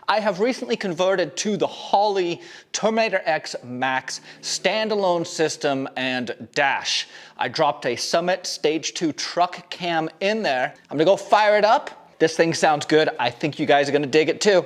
I have recently converted to the Holley Terminator X Max standalone system and dash. I dropped a Summit Stage 2 truck cam in there. I'm gonna go fire it up. This thing sounds good. I think you guys are gonna dig it too.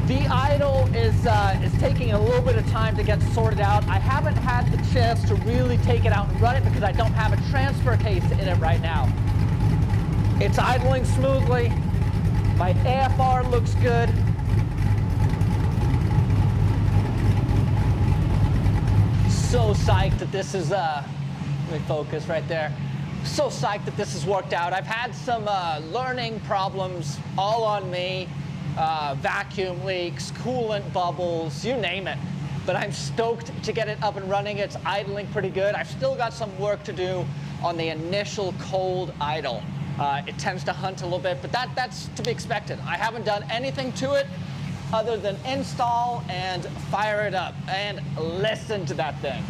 The idle is taking a little bit of time to get sorted out. I haven't had the chance to really take it out and run it because I don't have a transfer case in it right now. It's idling smoothly. My AFR looks good. So psyched that this is, let me focus right there. So psyched that this has worked out. I've had some learning problems all on me. Vacuum leaks, coolant bubbles, you name it. But I'm stoked to get it up and running. It's idling pretty good. I've still got some work to do on the initial cold idle. It tends to hunt a little bit, but that's to be expected. I haven't done anything to it other than install and fire it up and listen to that thing.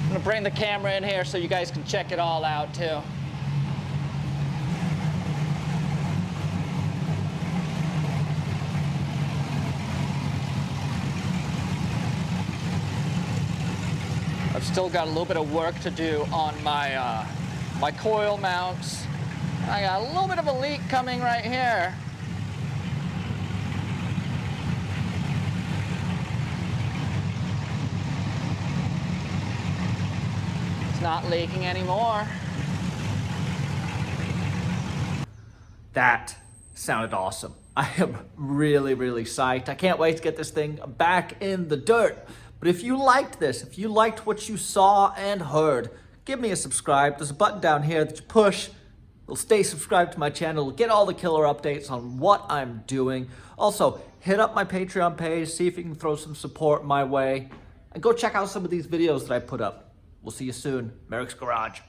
I'm gonna bring the camera in here so you guys can check it all out too. I've still got a little bit of work to do on my my coil mounts. I got a little bit of a leak coming right here. It's not leaking anymore. That sounded awesome. I am really, really psyched. I can't wait to get this thing back in the dirt. But if you liked this, if you liked what you saw and heard, give me a subscribe. There's a button down here that you push. You'll stay subscribed to my channel, get all the killer updates on what I'm doing. Also, hit up my Patreon page, see if you can throw some support my way. And go check out some of these videos that I put up. We'll see you soon. Merricks Garage.